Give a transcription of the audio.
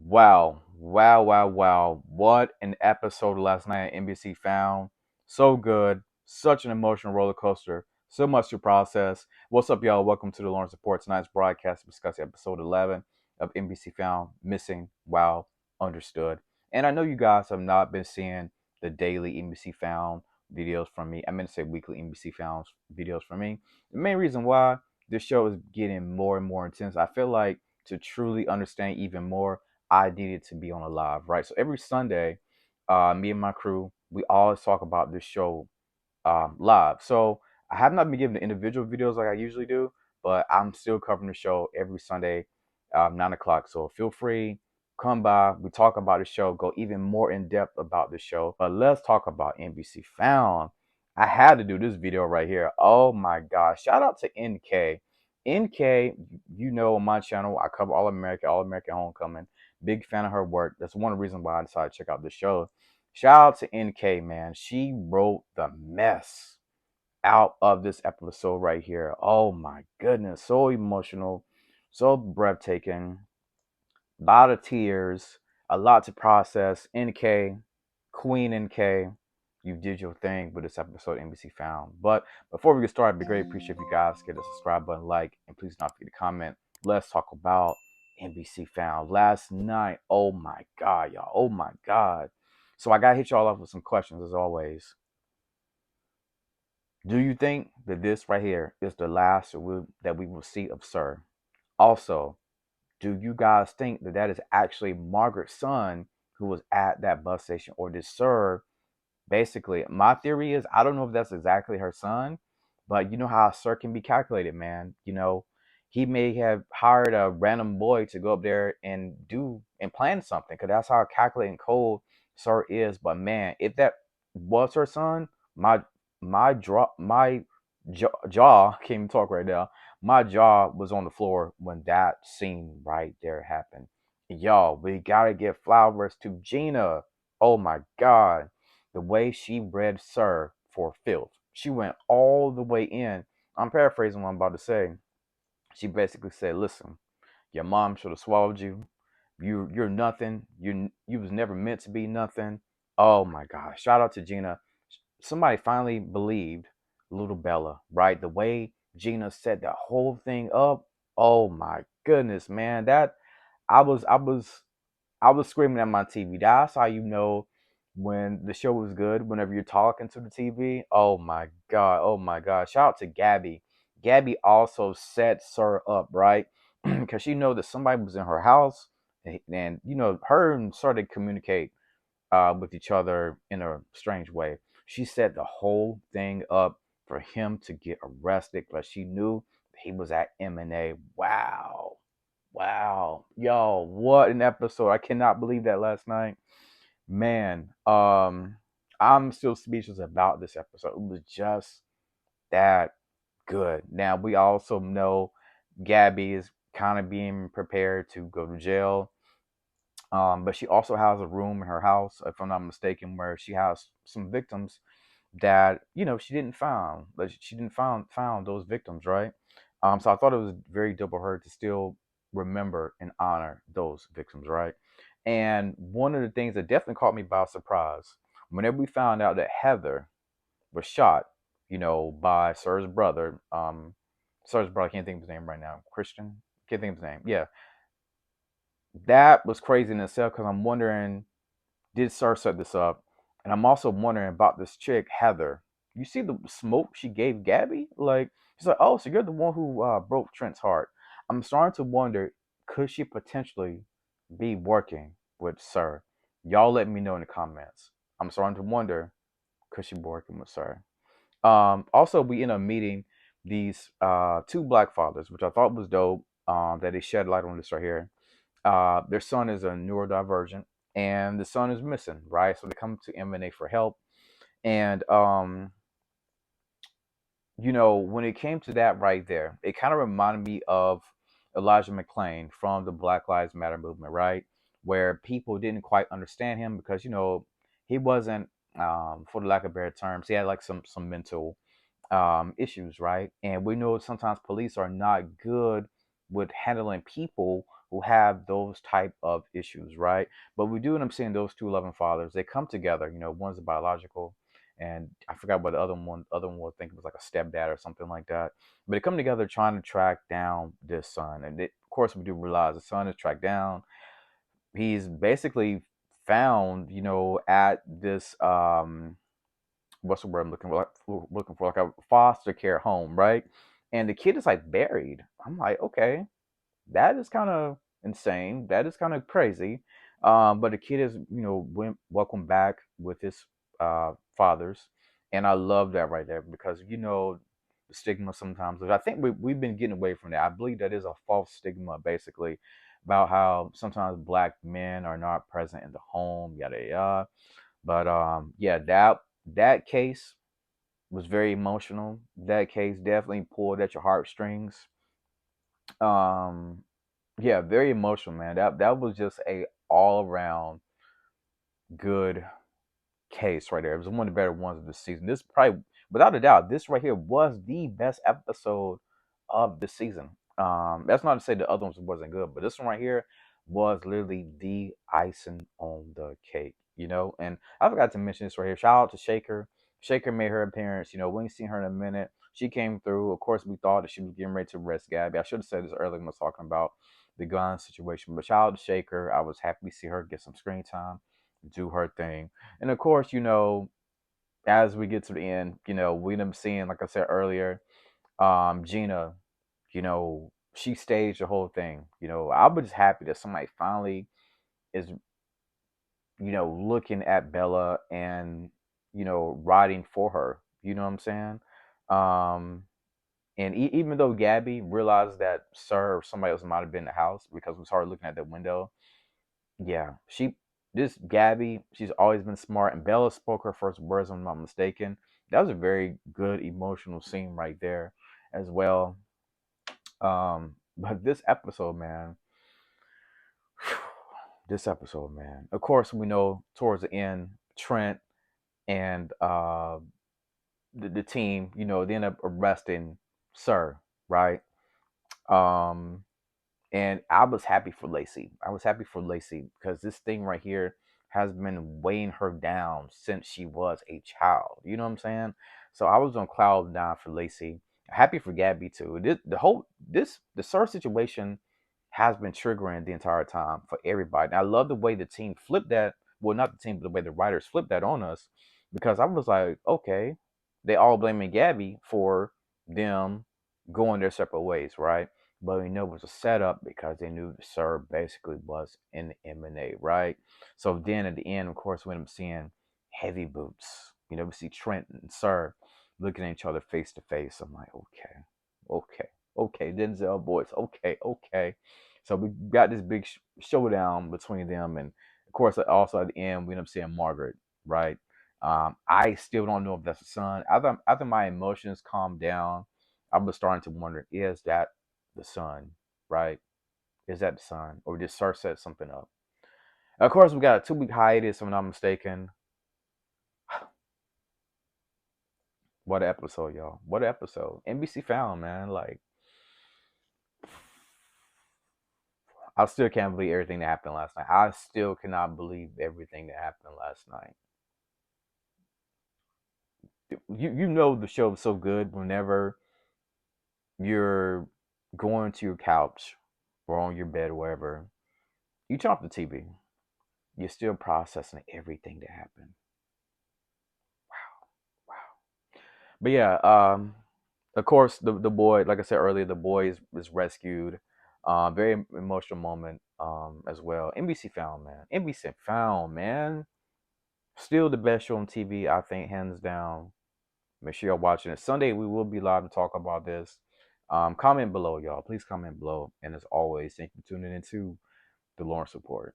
Wow. What an episode last night at NBC found. So good. Such an emotional roller coaster. So much to process. What's up, y'all? Welcome to the Lawrence Report. Tonight's broadcast discussing episode 11 of NBC Found Missing, Wow, Understood. And I know you guys have not been seeing the daily NBC Found videos from me. I meant to say weekly NBC Found videos from me. The main reason why this show is getting more and more intense, I feel like to truly understand even more, I needed to be on a live, right? So every Sunday, me and my crew, we always talk about this show live. So I have not been giving the individual videos like I usually do, but I'm still covering the show every Sunday, 9 o'clock. So feel free, come by. We talk about the show, go even more in depth about the show. But let's talk about NBC Found. I had to do this video right here. Oh my gosh. Shout out to NK. NK, you know, on my channel, I cover All American Homecoming. Big fan of her work. That's one of the reasons why I decided to check out this show. Shout out to NK, man. She wrote the mess out of this episode right here. Oh my goodness. So emotional, so breathtaking, a lot of tears, a lot to process. NK, Queen NK, you did your thing with this episode NBC Found. But before we get started, it'd be great. Appreciate if you guys get a subscribe button, like, and please don't forget to comment. Let's talk about NBC Found last night. Oh my God, y'all. Oh my God. So I gotta hit y'all off with some questions as always. Do you think that this right here is the last that we will see of Sir? Also, do you guys think that that is actually Margaret's son who was at that bus station, or did Sir basically? My theory is I don't know if that's exactly her son, but you know how Sir can be calculated, man. You know, he may have hired a random boy to go up there and do and plan something, because that's how calculating cold Sir is. But man, if that was her son, my jaw can't even talk right now. My jaw was on the floor when that scene right there happened. Y'all, we gotta give flowers to Gina. Oh my God, the way she read Sir for filth. She went all the way in. I'm paraphrasing what I'm about to say. She basically said, "Listen, your mom should have swallowed you. You're nothing. You was never meant to be nothing." Oh my gosh! Shout out to Gina. Somebody finally believed little Bella, right? The way Gina set the whole thing up. Oh my goodness, man! That I was screaming at my TV. That's how you know when the show was good. Whenever you're talking to the TV. Oh my God. Oh my God. Shout out to Gabby. Gabby also set Sir up, right? Because she know that somebody was in her house, and you know her and Sir to communicate with each other in a strange way. She set the whole thing up for him to get arrested because she knew he was at M&A. Wow. Wow. Yo, what an episode. I cannot believe that last night. Man, I'm still speechless about this episode. It was just that good. Now we also know Gabby is kind of being prepared to go to jail. But she also has a room in her house, if I'm not mistaken, where she has some victims that she didn't found, but she didn't found those victims, right? So I thought it was very dope of her to still remember and honor those victims, right? And one of the things that definitely caught me by surprise, whenever we found out that Heather was shot, by Sir's brother. Sir's brother, I can't think of his name right now. Christian, can't think of his name. Yeah, that was crazy in itself because I'm wondering, did Sir set this up? And I'm also wondering about this chick, Heather. You see the smoke she gave Gabby? Like, she's like, oh, so you're the one who broke Trent's heart. I'm starting to wonder, could she potentially be working with Sir? Y'all let me know in the comments. I'm starting to wonder, could she be working with Sir? Also, we end up meeting these two black fathers, which I thought was dope, that they shed light on this right here. Their son is a neurodivergent, and the son is missing, right? So they come to M&A for help. And when it came to that right there, it kind of reminded me of Elijah McClain from the Black Lives Matter movement, right? Where people didn't quite understand him because he wasn't, for the lack of better terms, he had like some mental issues, right? And we know sometimes police are not good with handling people who have those type of issues, right? But we do end up seeing those two loving fathers. They come together. One's a biological, and I forgot what the other one was. I think it was like a stepdad or something like that. But they come together trying to track down this son, and of course we do realize the son is tracked down. He's basically found, at this what's the word I'm looking for, like a foster care home, right? And the kid is like buried. I'm like, okay, that is kind of insane. That is kind of crazy. But the kid is, went welcome back with his fathers, and I love that right there because the stigma sometimes. I think we've been getting away from that. I believe that is a false stigma, basically, about how sometimes black men are not present in the home, yada yada. But yeah, that case was very emotional. That case definitely pulled at your heartstrings. Um, yeah, very emotional, man. That was just a all around good case right there. It was one of the better ones of the season. This probably, without a doubt, this right here was the best episode of the season. That's not to say the other ones wasn't good, but this one right here was literally the icing on the cake. And I forgot to mention this right here. Shout out to Shaker. Shaker made her appearance. We ain't seen her in a minute. She came through. Of course, we thought that she was getting ready to arrest Gabby. I should have said this earlier when I was talking about the gun situation. But shout out to Shaker. I was happy to see her get some screen time, do her thing. And of course, as we get to the end, we end up seeing, like I said earlier, Gina, she staged the whole thing. I was just happy that somebody finally is, looking at Bella and, riding for her. You know what I'm saying? Um, and even though Gabby realized that Sir or somebody else might have been in the house because we started looking at the window, yeah, this Gabby, she's always been smart, and Bella spoke her first words, if I'm not mistaken. That was a very good emotional scene right there as well. But this episode, man, this episode, man. Of course, we know towards the end, Trent and the team, they end up arresting Sir, right? Um, And I was happy for Lacey. I was happy for Lacey because this thing right here has been weighing her down since she was a child. You know what I'm saying? So I was on cloud nine for Lacey. Happy for Gabby too. The Sir situation has been triggering the entire time for everybody. And I love the way the team flipped that. Well, not the team, but the way the writers flipped that on us, because I was like, okay, they all blaming Gabby for them going their separate ways, right? But we know it was a setup because they knew the Sir basically was in the M&A, right? So then at the end, of course, when I'm seeing heavy boots, we see Trent and Sir looking at each other face to face. I'm like, okay, okay, okay, Denzel boys, okay, okay. So we got this big showdown between them, and of course, also at the end, we end up seeing Margaret, right? I still don't know if that's the son. After my emotions calmed down, I was starting to wonder, is that the son, right? Is that the son? Or did Sir set something up? Of course, we got a 2 week hiatus, if I'm not mistaken. What an episode, y'all. What an episode. NBC found, man. Like, I still can't believe everything that happened last night. I still cannot believe everything that happened last night. You know the show is so good whenever you're going to your couch or on your bed or wherever, you turn off the TV. You're still processing everything that happened. Wow. But yeah, of course the boy, like I said earlier, the boy is rescued. Very emotional moment as well. NBC found, man. NBC found, man. Still the best show on TV, I think, hands down. Make sure you're watching it. Sunday we will be live to talk about this. Comment below, y'all. Please comment below. And as always, thank you for tuning into the Lawrence Report.